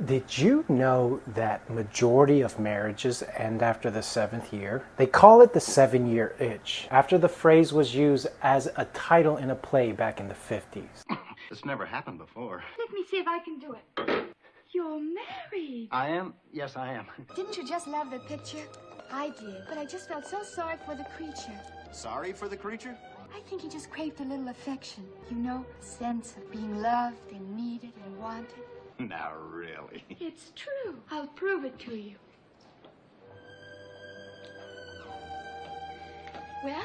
Did you know that majority of marriages end after the 7th year? They call it the 7-year itch, after the phrase was used as a title in a play back in the 50s. It's never happened before. Let me see if I can do it. You're married. I am? Yes, I am. Didn't you just love the picture? I did, but I just felt so sorry for the creature. Sorry for the creature? I think he just craved a little affection. You know, a sense of being loved and needed and wanted. Now, really? It's true. I'll prove it to you. Well?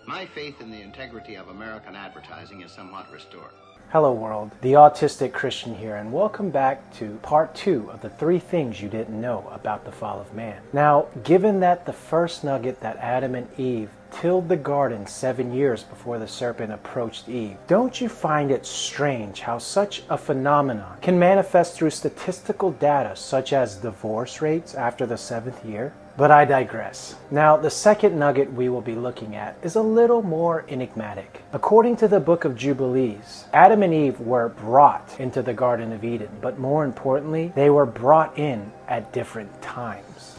My faith in the integrity of American advertising is somewhat restored. Hello world, the Autistic Christian here, and welcome back to part 2 of the 3 things you didn't know about the fall of man. Now, given that the first nugget that Adam and Eve tilled the garden 7 years before the serpent approached Eve, don't you find it strange how such a phenomenon can manifest through statistical data such as divorce rates after the 7th year? But I digress. Now, the second nugget we will be looking at is a little more enigmatic. According to the book of Jubilees, Adam and Eve were brought into the Garden of Eden, but more importantly, they were brought in at different times.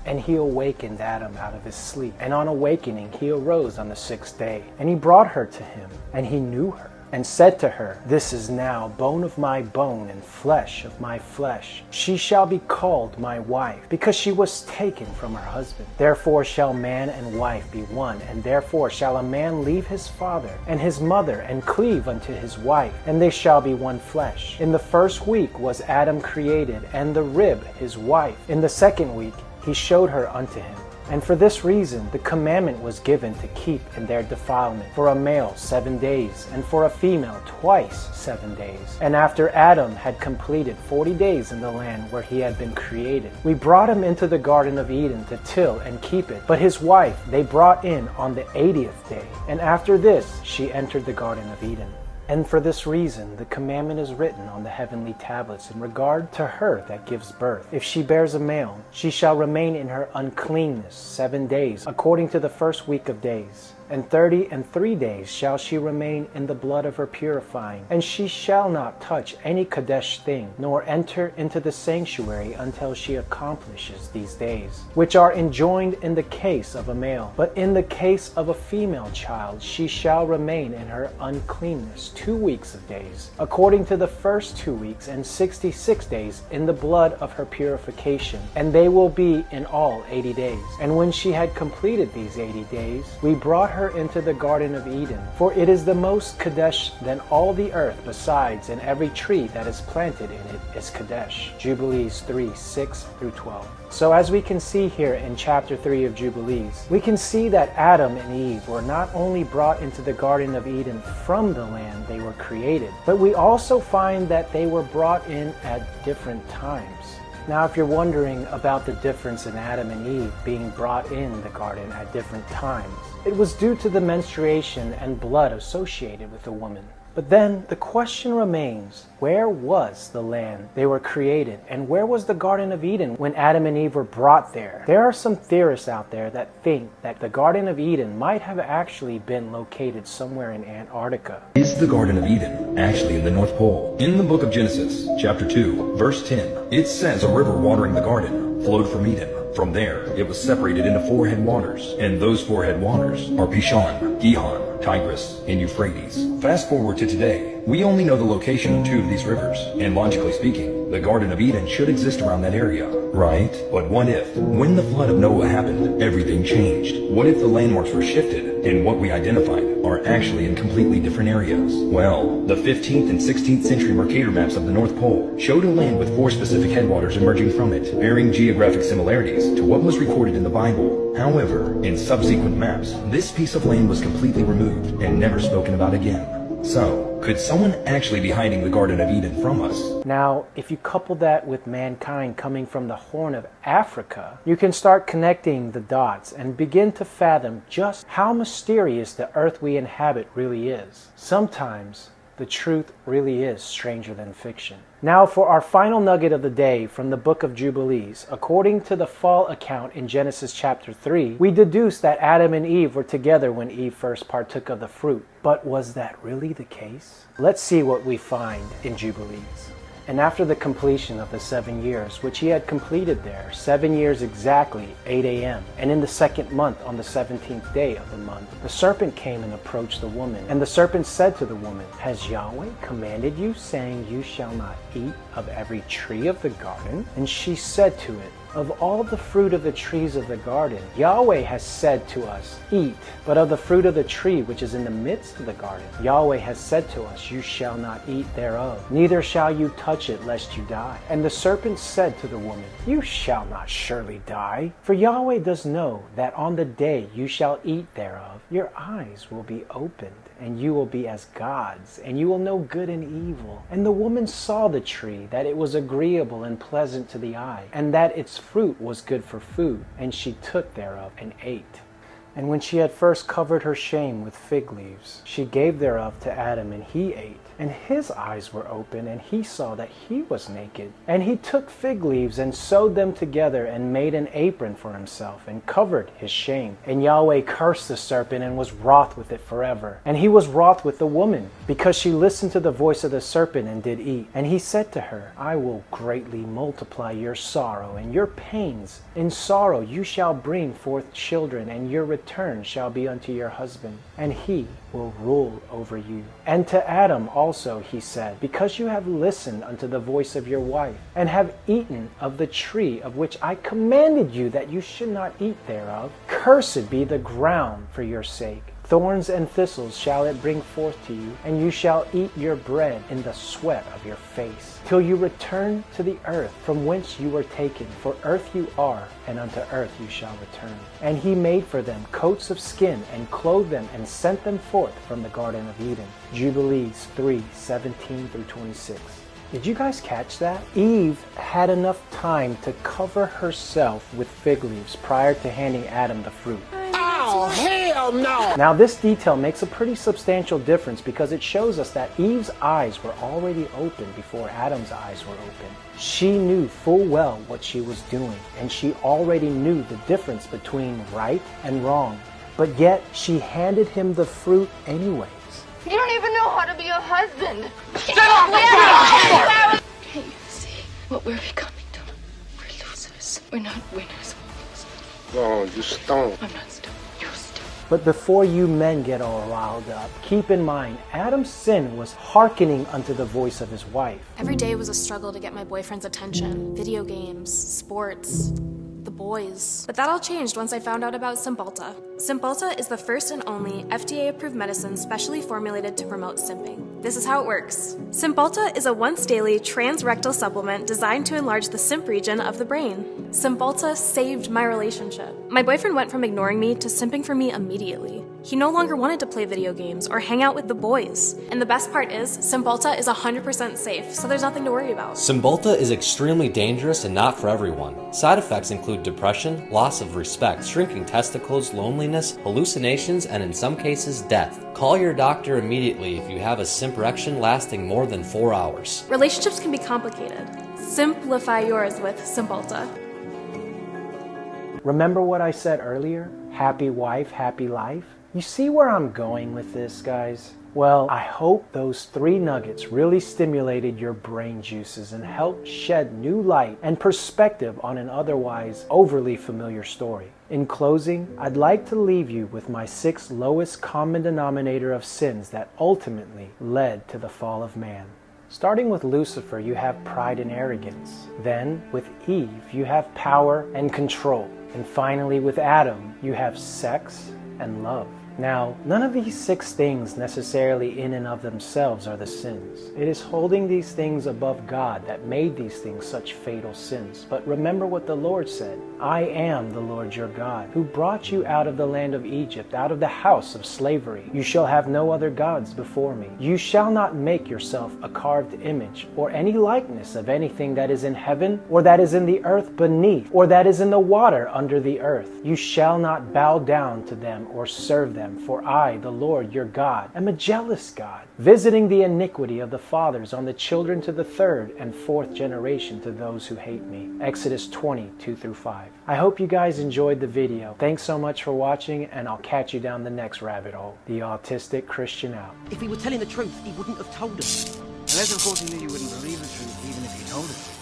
And he awakened Adam out of his sleep. And on awakening, he arose on the 6th day. And he brought her to him, and he knew her, and said to her, "This is now bone of my bone and flesh of my flesh. She shall be called my wife, because she was taken from her husband. Therefore shall man and wife be one, and therefore shall a man leave his father and his mother, and cleave unto his wife, and they shall be one flesh." In the first week was Adam created, and the rib his wife. In the second week he showed her unto him. And for this reason the commandment was given to keep in their defilement, for a male 7 days, and for a female twice 7 days. And after Adam had completed 40 days in the land where he had been created, we brought him into the Garden of Eden to till and keep it. But his wife they brought in on the 80th day, and after this she entered the Garden of Eden. And for this reason the commandment is written on the heavenly tablets in regard to her that gives birth. If she bears a male, she shall remain in her uncleanness 7 days, according to the first week of days. And 33 days shall she remain in the blood of her purifying. And she shall not touch any Kadesh thing, nor enter into the sanctuary until she accomplishes these days, which are enjoined in the case of a male. But in the case of a female child, she shall remain in her uncleanness 2 weeks of days, according to the first 2 weeks, and 66 days in the blood of her purification. And they will be in all 80 days. And when she had completed these 80 days, we brought her into the Garden of Eden, for it is the most Kadesh than all the earth besides, and every tree that is planted in it is Kadesh. Jubilees 3:6-12. So as we can see here in chapter 3 of Jubilees, we can see that Adam and Eve were not only brought into the Garden of Eden from the land they were created, but we also find that they were brought in at different times. Now, if you're wondering about the difference in Adam and Eve being brought in the garden at different times, it was due to the menstruation and blood associated with the woman. But then the question remains, where was the land they were created, and where was the Garden of Eden when Adam and Eve were brought there? There are some theorists out there that think that the Garden of Eden might have actually been located somewhere in Antarctica. Is the Garden of Eden actually in the North Pole? In the book of Genesis, chapter 2, verse 10, it says a river watering the garden flowed from Eden. From there, it was separated into 4 headwaters, and those 4 headwaters are Pishon, Gihon, Tigris, and Euphrates. Fast forward to today, we only know the location of 2 of these rivers, and logically speaking, the Garden of Eden should exist around that area, right? But what if, when the flood of Noah happened, everything changed? What if the landmarks were shifted, and what we identified are actually in completely different areas? Well, the 15th and 16th century Mercator maps of the North Pole showed a land with 4 specific headwaters emerging from it, bearing geographic similarities to what was recorded in the Bible. However, in subsequent maps, this piece of land was completely removed and never spoken about again. So, could someone actually be hiding the Garden of Eden from us? Now, if you couple that with mankind coming from the Horn of Africa, you can start connecting the dots and begin to fathom just how mysterious the earth we inhabit really is. Sometimes the truth really is stranger than fiction. Now for our final nugget of the day from the book of Jubilees. According to the fall account in Genesis chapter 3, we deduce that Adam and Eve were together when Eve first partook of the fruit. But was that really the case? Let's see what we find in Jubilees. And after the completion of the 7 years, which he had completed there, 7 years exactly, 8 a.m., and in the second month, on the 17th day of the month, the serpent came and approached the woman. And the serpent said to the woman, Has Yahweh commanded you, saying, You shall not eat of every tree of the garden? And she said to it, Of all the fruit of the trees of the garden, Yahweh has said to us, Eat. But of the fruit of the tree which is in the midst of the garden, Yahweh has said to us, You shall not eat thereof, neither shall you touch it, lest you die. And the serpent said to the woman, You shall not surely die. For Yahweh does know that on the day you shall eat thereof, your eyes will be opened, and you will be as gods, and you will know good and evil. And the woman saw the tree, that it was agreeable and pleasant to the eye, and that its fruit was good for food, and she took thereof and ate. And when she had first covered her shame with fig leaves, she gave thereof to Adam, and he ate. And his eyes were open, and he saw that he was naked. And he took fig leaves and sewed them together, and made an apron for himself, and covered his shame. And Yahweh cursed the serpent, and was wroth with it forever. And he was wroth with the woman, because she listened to the voice of the serpent, and did eat. And he said to her, I will greatly multiply your sorrow and your pains. In sorrow you shall bring forth children, and your return shall be unto your husband, and he will rule over you. And to Adam also he said, Because you have listened unto the voice of your wife, and have eaten of the tree of which I commanded you that you should not eat thereof, cursed be the ground for your sake. Thorns and thistles shall it bring forth to you, and you shall eat your bread in the sweat of your face, till you return to the earth from whence you were taken. For earth you are, and unto earth you shall return. And he made for them coats of skin, and clothed them, and sent them forth from the Garden of Eden. Jubilees 3:17-26. Did you guys catch that? Eve had enough time to cover herself with fig leaves prior to handing Adam the fruit. Oh, hell no! Now this detail makes a pretty substantial difference because it shows us that Eve's eyes were already open before Adam's eyes were open. She knew full well what she was doing, and she already knew the difference between right and wrong. But yet she handed him the fruit anyways. You don't even know how to be a husband. Can't you see what we're becoming to? We're losers. We're not winners. Oh, you stoned. I'm not stoned. You're stoned. But before you men get all riled up, keep in mind, Adam's sin was hearkening unto the voice of his wife. Every day was a struggle to get my boyfriend's attention. Video games, sports, the boys. But that all changed once I found out about Cymbalta. Cymbalta is the first and only FDA-approved medicine specially formulated to promote simping. This is how it works. Cymbalta is a once-daily transrectal supplement designed to enlarge the simp region of the brain. Cymbalta saved my relationship. My boyfriend went from ignoring me to simping for me immediately. He no longer wanted to play video games or hang out with the boys. And the best part is, Cymbalta is 100% safe, so there's nothing to worry about. Cymbalta is extremely dangerous and not for everyone. Side effects include depression, loss of respect, shrinking testicles, loneliness, hallucinations, and in some cases, death. Call your doctor immediately if you have a simp erection lasting more than 4 hours. Relationships can be complicated. Simplify yours with Cymbalta. Remember what I said earlier? Happy wife, happy life? You see where I'm going with this, guys? Well, I hope those 3 nuggets really stimulated your brain juices and helped shed new light and perspective on an otherwise overly familiar story. In closing, I'd like to leave you with my 6 lowest common denominator of sins that ultimately led to the fall of man. Starting with Lucifer, you have pride and arrogance. Then, with Eve, you have power and control. And finally, with Adam, you have sex and love. Now, none of these 6 things necessarily in and of themselves are the sins. It is holding these things above God that made these things such fatal sins. But remember what the Lord said, I am the Lord your God, who brought you out of the land of Egypt, out of the house of slavery. You shall have no other gods before me. You shall not make yourself a carved image, or any likeness of anything that is in heaven, or that is in the earth beneath, or that is in the water under the earth. You shall not bow down to them or serve them. For I, the Lord your God, am a jealous God, visiting the iniquity of the fathers on the children to the 3rd and 4th generation to those who hate me. Exodus 20:2-5. I hope you guys enjoyed the video. Thanks so much for watching, and I'll catch you down the next rabbit hole. The Autistic Christian out. If he were telling the truth, he wouldn't have told us. Unless, of course, you knew you wouldn't believe the truth even if you told it.